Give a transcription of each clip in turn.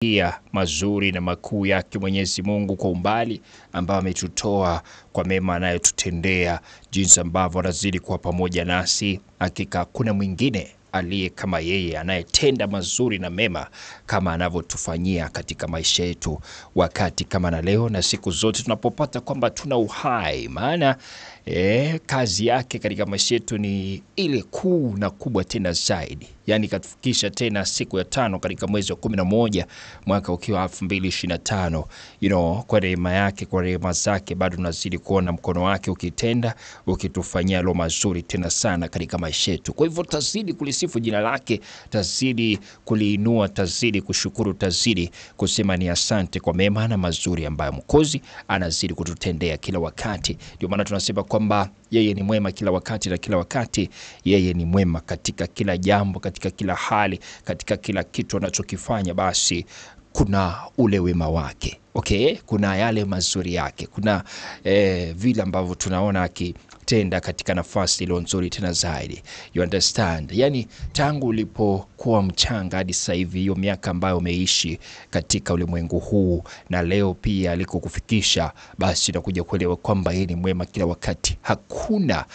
Pia mazuri na makuu yake Mwenyezi Mungu kwa umbali ambao ametutoa, kwa mema anayotutendea, jinsi ambavyo anazidi kuwa pamoja nasi. Hakika kuna mwingine aliye kama yeye, anayetenda mazuri na mema kama anavyotufanyia katika maisha yetu wakati kama na leo na siku zote tunapopata kwamba tuna uhai. Maana kazi yake katika maisha yetu ni ile kuu na kubwa tena zaidi. Yani katufikisha tena siku ya 5 katika mwezi wa 11 mwaka ukiwa 2025. Kwa rehema yake, kwa rehema zake bado tunazidi kuona mkono wake ukitenda, ukitufanyia lo mazuri tena sana katika maisha yetu. Kwa hivyo tazidi kulisifu jina lake, tazidi kuliinua, tazidi kushukuru, tazidi kusema ni asante kwa mema na mazuri ambayo Mwokozi anazidi kututendea kila wakati. Ndio maana tunasema kwamba yeye ni mwema kila wakati, na kila wakati yeye ni mwema katika kila jambo, katika kila hali, katika kila kitu anachokifanya. Basi kuna ule wema wake, kuna yale mazuri yake, kuna vile ambavyo tunaona akitenda katika nafasi ile nzuri tena zaidi. You understand? Yani tangu ulipokuwa mchanga hadi sasa hivi, hiyo miaka ambayo umeishi katika ulimwengu huu, na leo pia alikokufikisha, basi nakuja kuelewa kwamba yeye ni mwema kila wakati. Hakuna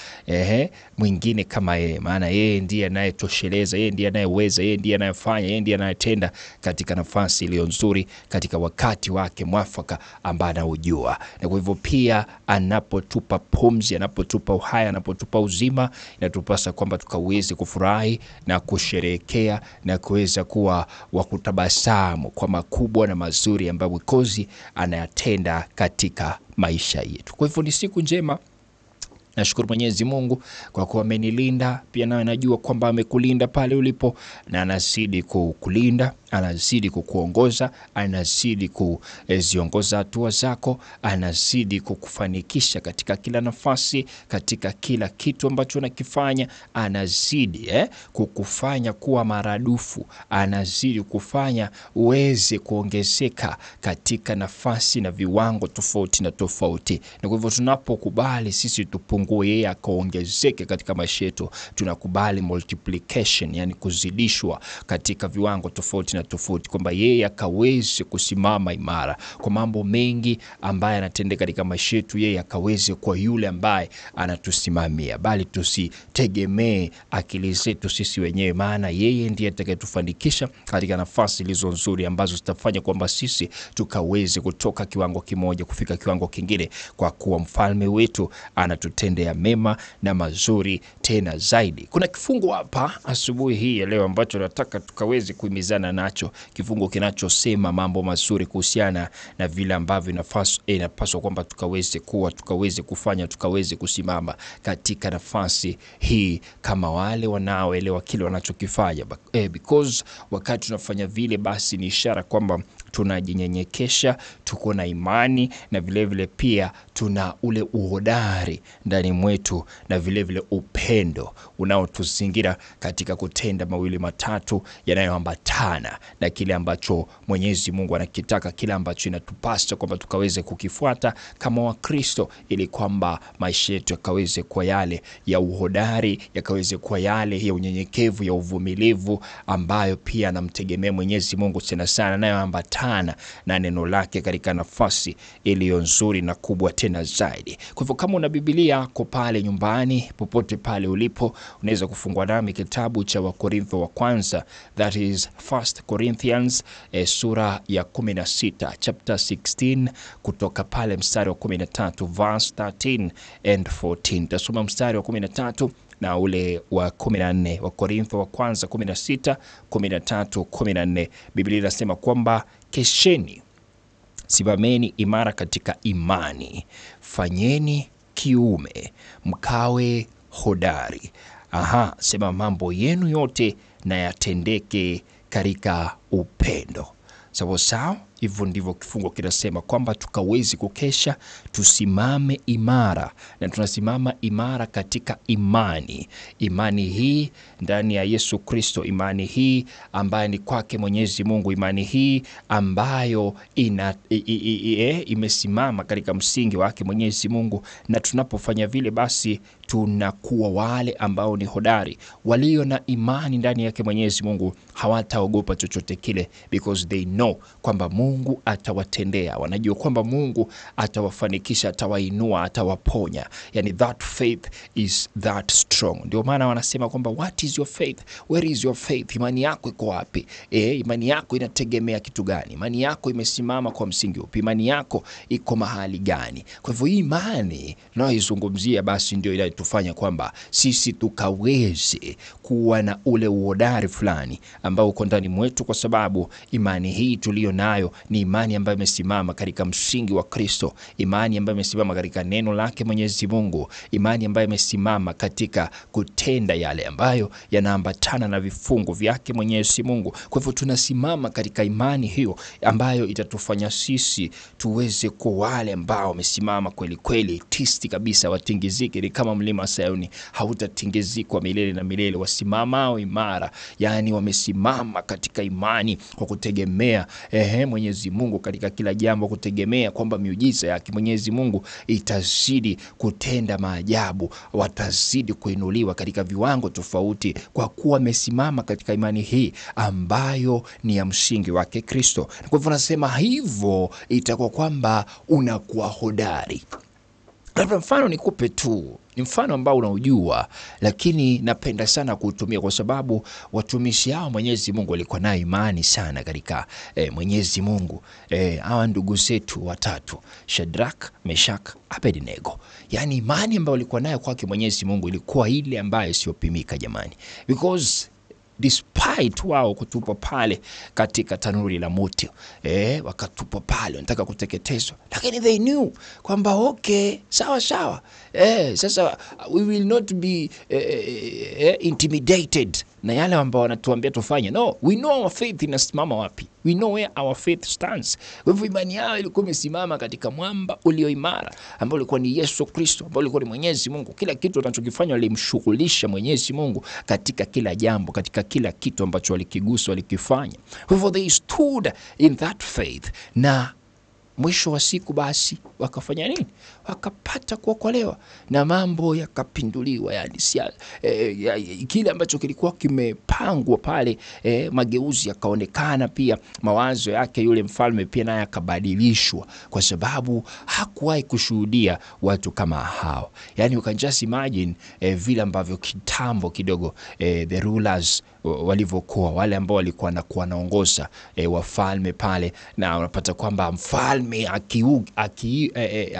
mwingine kama yeye, maana yeye ndiye anayetosheleza, yeye ndiye anayeweza, yeye ndiye anayefanya, yeye ndiye anayetenda katika nafasi ile nzuri, katika wakati wake mwafaka ambao anaujua. Na kwa hivyo pia anapotupa pumzi, anapotupa uhai, anapotupa uzima, inatupasa kwamba tukaweze kufurahi na kusherehekea na kuweza kuwa wa kutabasamu kwa makubwa na mazuri ambayo Mwokozi anayatenda katika maisha yetu. Kwa hivyo ni siku njema. Nashukuru Mwenyezi Mungu kwa kuwa amenilinda, pia nawe najua kwamba amekulinda pale ulipo, na anazidi kukulinda, anazidi kukuongoza, anazidi kuziongoza hatua zako, anazidi kukufanikisha katika kila nafasi, katika kila kitu ambacho unakifanya, anazidi kukufanya kuwa maradufu, anazidi kufanya uweze kuongezeka katika nafasi na viwango tofauti na tofauti. Na kwa hivyo tunapokubali sisi tupungue, yeye akaongezeke katika maisha yetu, tunakubali multiplication, yani kuzidishwa katika viwango tofauti na tofauti, kwamba yeye akaweze kusimama imara kwa mambo mengi ambaye anatendeka katika maisha yetu. Yeye akaweze kwa yule ambaye anatusimamia, bali tusitegemee akili zetu sisi wenyewe, maana yeye ndiye atakayetufanikisha katika nafasi hizo nzuri ambazo zitafanya kwamba sisi tukaweze kutoka kiwango kimoja kufika kiwango kingine, kwa kuwa mfalme wetu anatutendea mema na mazuri tena zaidi. Kuna kifungu hapa asubuhi hii ya leo ambacho nataka tukaweze kuhimizana nacho, kifungu kinachosema mambo mazuri kuhusiana na vile ambavyo inapaswa kwamba tukaweze kuwa, tukaweze kufanya, tukaweze kusimama katika nafasi hii kama wale wanaoelewa kile wanachokifanya. Because wakati tunafanya vile, basi ni ishara kwamba tunajinyenyekesha, tuko na imani, na vile vile pia tuna ule uhodari ndani mwetu, na vile vile upendo unaotuzingira katika kutenda mawili matatu yanayoambatana na kile ambacho Mwenyezi Mungu anakitaka, kile ambacho inatupasa kwamba tukaweze kukifuata kama Wakristo, ili kwamba maisha yetu yakaweze kwa yale ya uhodari, yakaweze kwa yale ya unyenyekevu, ya uvumilivu, ambayo pia anamtegemea Mwenyezi Mungu sana sana, nayo ambatana na neno lake katika nafasi iliyo nzuri na kubwa tena zaidi. Kwa hivyo kama una Biblia yako pale nyumbani, popote pale ulipo, unaweza kufungua nami kitabu cha Wakorintho wa kwanza, that is 1 Corinthians sura ya 16, chapter 16, kutoka pale mstari wa 13 verse 13 and 14. Tasoma mstari wa 13 na ule wa 14, wa Korintho wa kwanza 16, 13, 14. Biblia inasema kwamba kesheni, simameni imara katika imani, fanyeni kiume, mkawe hodari. Sema mambo yenu yote na yatendeke katika upendo. Sawa, Hivyo ndivyo kifungo kinasema kwamba tukawezi kukesha, tusimame imara, na tunasimama imara katika imani. Imani hii ndani ya Yesu Kristo, imani hii ambayo ni kwake Mwenyezi Mungu, imani hii ambayo imesimama katika msingi wake Mwenyezi Mungu. Na tunapofanya vile basi tunakuwa wale ambao ni hodari, walio na imani ndani yake Mwenyezi Mungu. Hawataogopa chochote kile, because they know kwamba Mungu atawatendea. Wanajua kwamba Mungu atawafanikisha, atawainua, atawaponya. Yani that faith is that strong. Ndio maana wanasema kwamba what is your faith? Where is your faith? Imani yako iko wapi? Imani yako inategemea kitu gani? Imani yako imesimama kwa msingi upi? Imani yako iko mahali gani? Kwa hivyo hii imani tunayoizungumzia basi ndio inatufanya kwamba sisi tukaweze kuwa na ule uhodari fulani ambao uko ndani mwetu, kwa sababu imani hii tulio nayo ni imani ambayo imesimama katika msingi wa Kristo, imani ambayo imesimama katika neno lake Mwenyezi Mungu, imani ambayo imesimama katika kutenda yale ambayo yanaambatana na vifungo vyake Mwenyezi Mungu. Kwa hivyo tunasimama katika imani hiyo ambayo itatufanya sisi tuweze kuwa wale ambao wamesimama kweli kweli, tisti kabisa, watingizike. Ni kama mlima Sayuni, hautatingizikwa milele na milele. Wasimamao imara, yani wamesimama katika imani kwa kutegemea Mwenyezi Mungu katika kila jambo, kutegemea kwamba miujiza yake Mwenyezi Mungu itazidi kutenda maajabu, watazidi kuinuliwa katika viwango tofauti, kwa kuwa wamesimama katika imani hii ambayo ni ya msingi wake Kristo. Kwa hivyo nasema hivyo itakuwa kwamba unakuwa hodari. Labda mfano nikupe tu, ni mfano ambao unaujua, lakini napenda sana kuutumia kwa sababu watumishi hao Mwenyezi Mungu walikuwa na imani sana katika Mwenyezi Mungu. Hawa ndugu zetu watatu, Shadrach, Meshach, Abednego, yani imani ambayo walikuwa nayo kwake Mwenyezi Mungu ilikuwa ile ambayo isiyopimika jamani, because despite wao kutupwa pale katika tanuri la moto, wakatupwa pale, wanataka kuteketezwa, lakini they knew kwamba okay, sawa sawa, sasa we will not be intimidated na yale ambao wanatuambia tufanye. No, we know our faith inasimama wapi. We know where our faith stands. Kwa hivyo imani yao ilikuwa imesimama katika mwamba ulio imara, ambao ulikuwa ni Yesu Kristo, ambao ulikuwa ni Mwenyezi Mungu. Kila kitu wanachokifanya walimshughulisha Mwenyezi Mungu katika kila jambo, katika kila kitu ambacho walikigusa walikifanya. Kwa hivyo they stood in that faith, na mwisho wa siku basi wakafanya nini? Wakapata kuokolewa na mambo yakapinduliwa. Yani kile ambacho kilikuwa kimepangwa pale, mageuzi yakaonekana. Pia mawazo yake yule mfalme pia naye yakabadilishwa, kwa sababu hakuwahi kushuhudia watu kama hao. Yani you can just imagine vile ambavyo kitambo kidogo the rulers walivyokuwa, wale ambao walikuwa naongoza wafalme pale, na unapata kwamba mfalme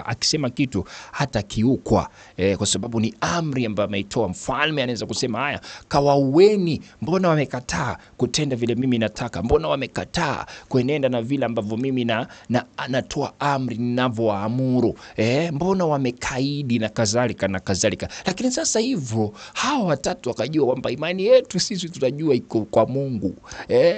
akisema kitu hata kiukwa, kwa sababu ni amri ambayo ameitoa. Mfalme anaweza kusema haya, kawaueni, mbona wamekataa kutenda vile mimi nataka, mbona wamekataa kuenenda na vile ambavyo mimi natoa amri ninavyoamuru, mbona wamekaidi, na kadhalika na kadhalika. Lakini sasa hivyo hao watatu wakajua kwamba imani yetu sisi tunajua iko kwa Mungu.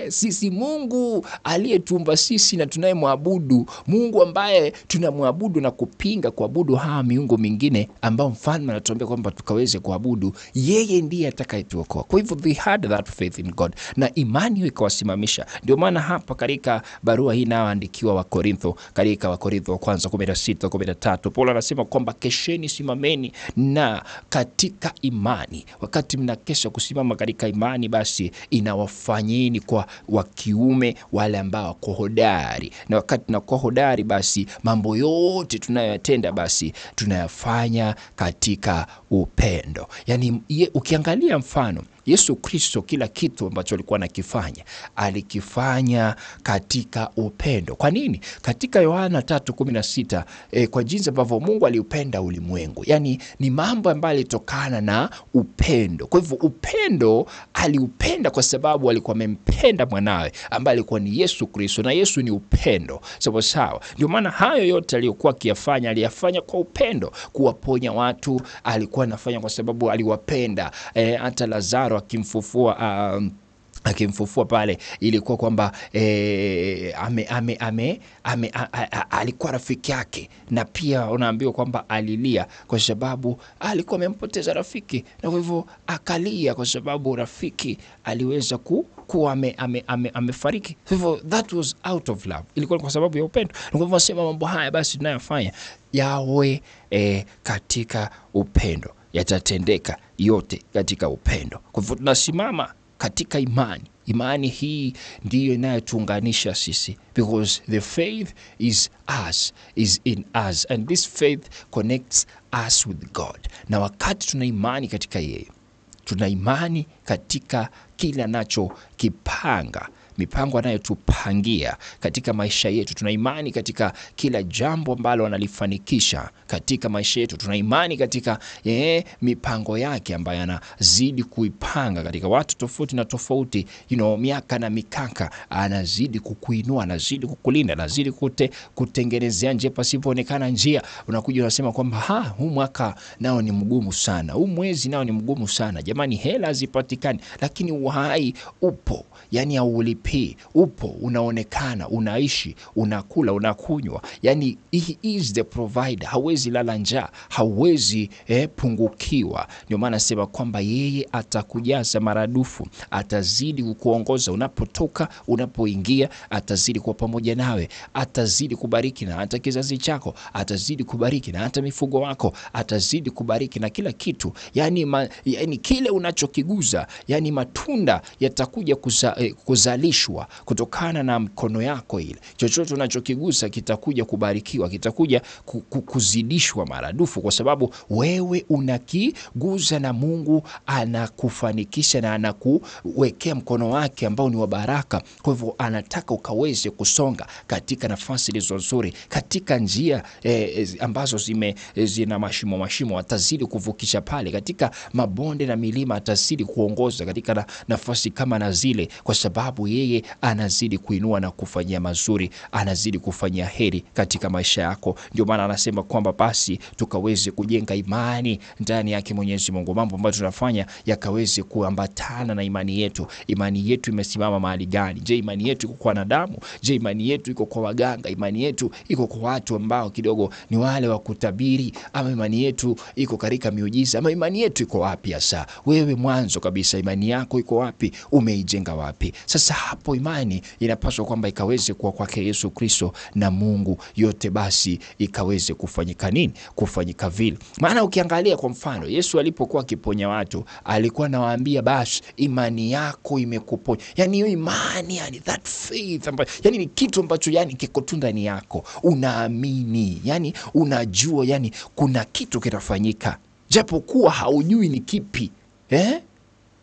Sisi Mungu aliyetumba sisi na tunayemwabudu, Mungu ambaye tunamwabudu na kupinga kuabudu hawa miungu mingine ambao mfalme anatuambia kwamba tukaweze kuabudu, yeye ndiye atakayetuokoa. Kwa hivyo they had that faith in God, na imani hiyo ikawasimamisha. Ndio maana hapa katika barua hii inayoandikiwa Wakorintho, katika Wakorintho wa kwanza 16:13, Paulo anasema kwamba kesheni, simameni na katika imani. Wakati mnakesha kusimama katika imani, basi inawafanyeni kwa wakiume wale ambao wako hodari, na wakati tunakuwa hodari, basi mambo yote tunayotenda basi tunayafanya katika upendo. Yani ukiangalia mfano Yesu Kristo, kila kitu ambacho alikuwa anakifanya alikifanya katika upendo. Kwa nini? Katika Yohana 3:16, kwa jinsi ambavyo Mungu aliupenda ulimwengu, yani ni mambo ambayo yalitokana na upendo. Kwa hivyo upendo aliupenda kwa sababu alikuwa amempenda mwanawe ambaye alikuwa ni Yesu Kristo, na Yesu ni upendo. Sawa. Ndio maana hayo yote aliyokuwa akiyafanya aliyafanya kwa upendo. Kuwaponya watu alikuwa anafanya kwa sababu aliwapenda. Hata Lazaro akimfufua akimfufua pale, ilikuwa kwamba alikuwa rafiki yake, na pia unaambiwa kwamba alilia kwa sababu alikuwa amempoteza rafiki, na kwa hivyo akalia kwa sababu rafiki aliweza kuwa amefariki. Kwa hivyo that was out of love, ilikuwa kwa sababu ya upendo. Na kwa hivyo nasema mambo haya basi tunayofanya yawe katika upendo, yatatendeka yote katika upendo. Kwa hivyo tunasimama katika imani. Imani hii ndiyo inayotuunganisha sisi, because the faith is in us, and this faith connects us with God. Na wakati tuna imani katika yeye, tuna imani katika kile anachokipanga, mipango anayotupangia katika maisha yetu. Tuna imani katika kila jambo ambalo analifanikisha katika maisha yetu. Tuna imani katika mipango yake ambayo anazidi kuipanga katika watu tofauti na tofauti, miaka na mikaka. Anazidi kukuinua, anazidi kukulinda, anazidi kutengenezea njia pasipoonekana njia. Unakuja unasema kwamba huu mwaka nao ni mgumu sana, huu mwezi nao ni mgumu sana, jamani, hela hazipatikani, lakini uhai upo, yani haulipi, upo, unaonekana, unaishi, unakula, unakunywa. Yani he is the provider. Hawezi lala njaa, hawezi pungukiwa. Ndio maana nasema kwamba yeye atakujaza maradufu, atazidi kukuongoza unapotoka, unapoingia, atazidi kuwa pamoja nawe, atazidi kubariki na hata kizazi chako, atazidi kubariki na hata mifugo wako, atazidi kubariki na kila kitu. Yani kile unachokiguza, yani matunda yatakuja kuzalishwa kutokana na mkono yako ile. Chochote unachokigusa kitakuja kubarikiwa, kitakuja kuzidishwa maradufu, kwa sababu wewe unakiguza na Mungu anakufanikisha na anakuwekea mkono wake ambao ni wa baraka. Kwa hivyo anataka ukaweze kusonga katika nafasi zilizo nzuri, katika njia ambazo zina mashimo atazidi kuvukisha pale, katika mabonde na milima atazidi kuongoza katika nafasi kama na zile, kwa sababu yeye anazidi kuinua na kufanyia mazuri, anazidi kufanyia heri katika maisha yako. Ndio maana anasema kwamba basi tukaweze kujenga imani ndani yake Mwenyezi Mungu, mambo ambayo tunafanya yakaweze kuambatana na imani yetu. Imani yetu imesimama mahali gani? Je, imani yetu iko kwa wanadamu? Je, imani yetu iko kwa waganga? Imani yetu iko kwa watu ambao kidogo ni wale wa kutabiri? Ama imani yetu iko katika miujiza? Ama imani yetu iko wapi hasa? Wewe mwanzo kabisa imani yako iko wapi? Umeijenga wapi? Sasa hapo imani inapaswa kwamba ikaweze kuwa kwake Yesu Kristo na Mungu, yote basi ikaweze kufanyika nini? Kufanyika vile. Maana ukiangalia kwa mfano Yesu alipokuwa akiponya watu, alikuwa anawaambia basi imani yako imekuponya. Yani hiyo imani, yani that faith ambayo yani ni kitu ambacho yani kiko tu ndani yako, unaamini, yani unajua yani kuna kitu kitafanyika japokuwa haujui ni kipi.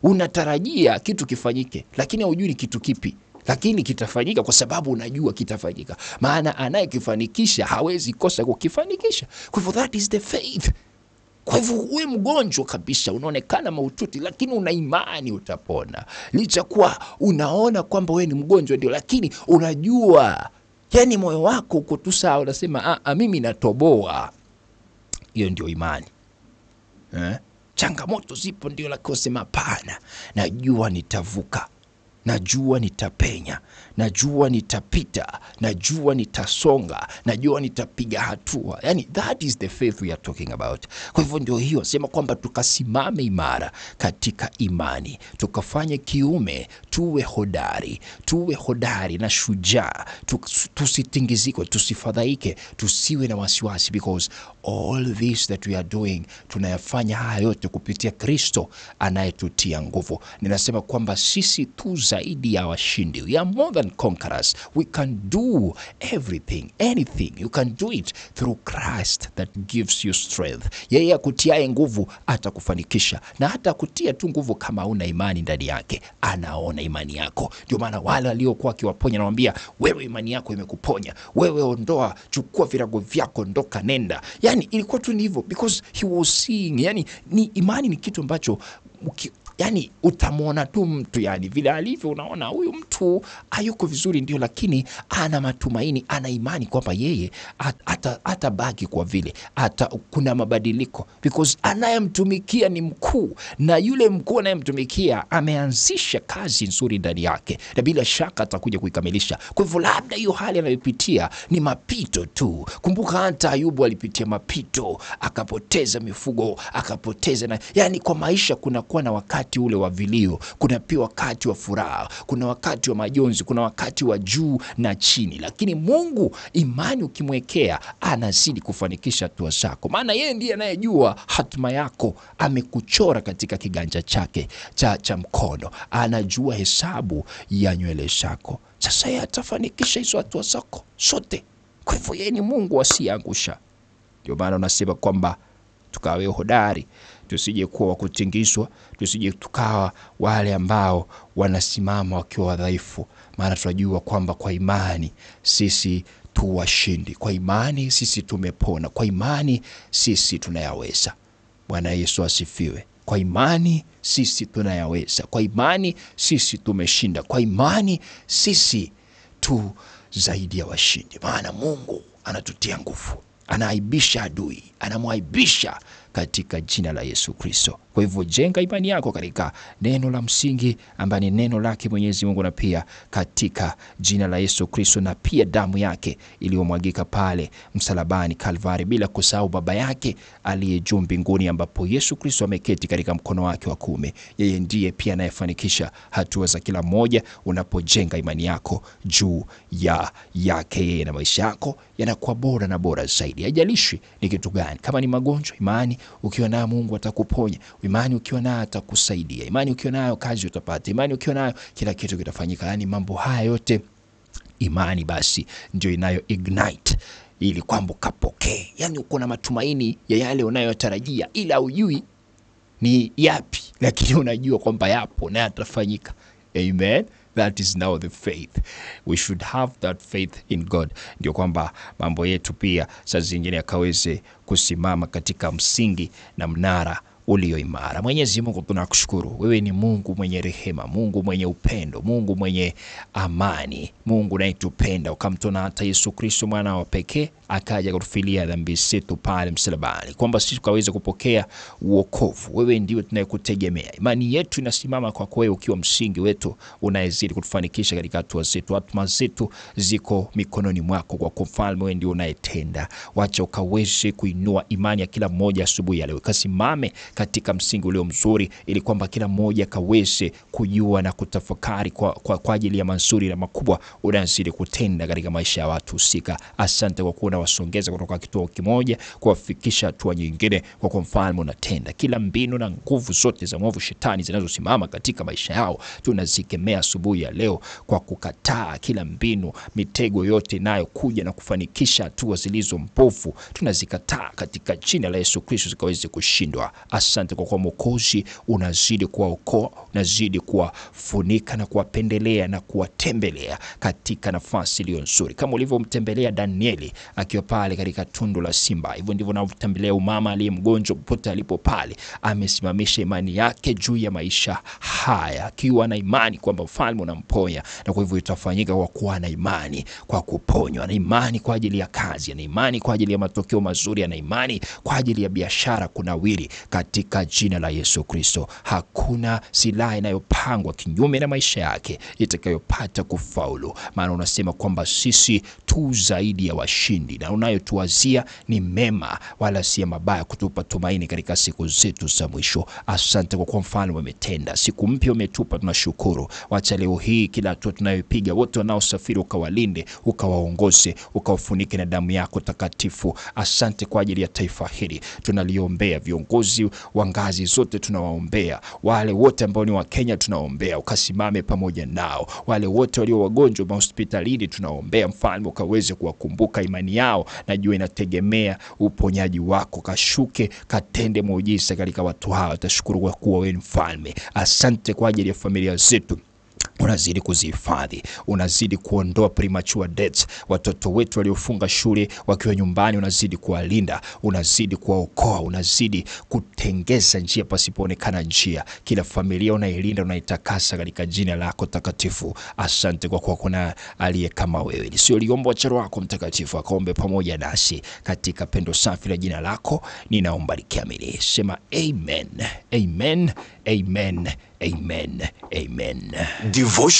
Unatarajia kitu kifanyike lakini haujui ni kitu kipi, lakini kitafanyika kwa sababu unajua kitafanyika, maana anayekifanikisha hawezi kosa kukifanikisha. Kwa hivyo that is the faith. Kwa hivyo wewe mgonjwa kabisa, unaonekana mahututi, lakini una imani utapona, licha kuwa unaona kwamba wewe ni mgonjwa ndio, lakini unajua yani moyo wako uko tu sawa, unasema mimi natoboa. Hiyo ndio imani. Changamoto zipo ndio, lakini usema hapana, najua nitavuka, najua nitapenya, najua nitapita, najua nitasonga, najua nitapiga hatua. Yani that is the faith we are talking about. Kwa hivyo ndio hiyo sema kwamba tukasimame imara katika imani, tukafanye kiume, tuwe hodari na shujaa, tusitingizike, tusifadhaike, tusiwe na wasiwasi, because all this that we are doing, tunayafanya haya yote kupitia Kristo anayetutia nguvu. Ninasema kwamba sisi tu zaidi ya washindi. We are more than conquerors. We can do everything, anything. You can do it through Christ that gives you strength. Yeye akutiaye nguvu atakufanikisha, na hata kutia tu nguvu kama una imani ndani yake, anaona imani yako. Ndio maana wale waliokuwa akiwaponya nawaambia, wewe imani yako imekuponya, wewe ondoa, chukua virago vyako, ondoka, nenda. Yani ilikuwa tu hivyo, because he was seeing, yani ni imani ni kitu ambacho yani utamwona tu mtu yani vile alivyo, unaona huyu mtu hayuko vizuri ndio, lakini ana matumaini, ana imani kwamba yeye atabaki kwa vile kuna mabadiliko, because anayemtumikia ni mkuu, na yule mkuu anayemtumikia ameanzisha kazi nzuri ndani yake, na bila shaka atakuja kuikamilisha. Kwa hivyo labda hiyo hali anayopitia ni mapito tu. Kumbuka hata Ayubu alipitia mapito, akapoteza mifugo, akapoteza yani kwa maisha kuna kuwa na wakati ule wa vilio, kuna pia wakati wa furaha, kuna wakati wa majonzi, kuna wakati wa juu na chini, lakini Mungu imani ukimwekea anazidi kufanikisha hatua zako, maana yeye ndiye anayejua hatima yako. Amekuchora katika kiganja chake cha mkono, anajua hesabu ya nywele zako. Sasa yeye atafanikisha hizo hatua zako sote. Kwa hivyo yeye ni Mungu asiyeangusha. Ndio maana unasema kwamba tukawe hodari, tusije kuwa wa kutingizwa, tusije tukawa wale ambao wanasimama wakiwa wadhaifu, maana tunajua kwamba kwa imani sisi tu washindi, kwa imani sisi tumepona, kwa imani sisi tunayaweza. Bwana Yesu asifiwe. Kwa imani sisi tunayaweza, kwa imani sisi tumeshinda, kwa imani sisi tu zaidi ya washindi, maana Mungu anatutia nguvu, anaaibisha adui, anamwaibisha katika jina la Yesu Kristo. Kwa hivyo jenga imani yako katika neno la msingi ambaye ni neno lake Mwenyezi Mungu, na pia katika jina la Yesu Kristo, na pia damu yake iliyomwagika pale msalabani Kalvari, bila kusahau baba yake aliye juu mbinguni, ambapo Yesu Kristo ameketi katika mkono wake wa kuume. Yeye ndiye pia anayefanikisha hatua za kila mmoja unapojenga imani yako juu yake yeye, na maisha yako yanakuwa bora na bora zaidi. Haijalishi ni kitu gani, kama ni magonjwa, imani ukiwa nayo Mungu atakuponya, imani ukiwa nayo atakusaidia, imani ukiwa nayo kazi utapata, imani ukiwa nayo kila kitu kitafanyika. Yani mambo haya yote imani basi ndio inayo ignite ili kwamba kapokee. Yani uko na matumaini ya yale unayotarajia, ila hujui ni yapi, lakini unajua kwamba yapo na yatafanyika. Amen. That is now the faith. We should have that faith in God. Ndio kwamba mambo yetu pia saa zingine yakaweze kusimama katika msingi na mnara ulio imara. Mwenyezi Mungu tunakushukuru. Wewe ni Mungu mwenye rehema, Mungu mwenye upendo, Mungu mwenye amani, Mungu unayetupenda, ukamtona hata Yesu Kristo mwana wa pekee akaja kutufilia dhambi zetu pale msalabani, kwamba sisi tukaweze kupokea wokovu. Wewe ndiwe tunayekutegemea. Imani yetu inasimama kwa wewe ukiwa msingi wetu unayezidi kutufanikisha katika hatua zetu. Hatima zetu ziko mikononi mwako, kwa mfalme wewe ndiye unayetenda. Wacha ukaweze kuinua imani ya kila mmoja asubuhi ya leo, kasimame katika msingi ulio mzuri, ili kwamba kila mmoja kaweze kujua na kutafakari kwa ajili ya mazuri na makubwa unayozidi kutenda katika maisha ya watu husika. Asante kwa kuwa wasongeza kutoka kituo kimoja kuwafikisha hatua nyingine, kwa mfalme unatenda. Kila mbinu na nguvu zote za mwovu shetani zinazosimama katika maisha yao tunazikemea asubuhi ya leo kwa kukataa kila mbinu, mitego yote nayo kuja na kufanikisha hatua zilizo mbovu tunazikataa katika jina la Yesu Kristo, zikaweze kushindwa. Asante kwa kuwa Mwokozi unazidi kuwaokoa, unazidi kuwafunika na kuwapendelea na kuwatembelea katika nafasi iliyo nzuri, kama ulivyomtembelea Danieli akiwa pale katika tundu la simba. Hivyo ndivyo unamtembelea umama aliye mgonjwa popote alipo pale, amesimamisha imani yake juu ya maisha haya, akiwa na imani kwamba mfalme unamponya, na kwa hivyo itafanyika kwa kuwa na imani kwa kuponywa, na imani kwa ajili ya kazi, na imani kwa ajili ya matokeo mazuri, na imani kwa ajili ya biashara kunawiri katika jina la Yesu Kristo. Hakuna silaha inayopangwa kinyume na maisha yake itakayopata kufaulu, maana unasema kwamba sisi tu zaidi ya washindi, na unayotuwazia ni mema wala si mabaya, kutupa tumaini katika siku zetu za mwisho. Asante kwa mfalme umetenda, siku mpya umetupa, tunashukuru. Wacha leo hii kila hatua tunayopiga, wote wanaosafiri ukawalinde, ukawaongoze, ukawafunike na damu yako takatifu. Asante kwa ajili ya taifa hili tunaliombea, viongozi wa ngazi zote tunawaombea, wale wote ambao ni wa Kenya tunaombea ukasimame pamoja nao, wale wote walio wagonjwa hospitalini tunaombea mfalme ukaweze kuwakumbuka imani yao, najua inategemea uponyaji wako, kashuke katende muujiza katika watu hawa. Tashukuru kwa kuwa wewe mfalme. Asante kwa ajili ya familia zetu, unazidi kuzihifadhi, unazidi kuondoa premature deaths. Watoto wetu waliofunga shule wakiwa nyumbani unazidi kuwalinda, unazidi kuwaokoa, unazidi kutengeza njia pasipoonekana njia. Kila familia unailinda, unaitakasa katika jina lako takatifu. Asante kwa kuwa kuna aliye kama wewe. Nisioliomba wacharo wako mtakatifu akaombe pamoja nasi katika pendo safi la jina lako, ninaomba nikiamini. Sema amen, amen, amen, amen, amen. Devotion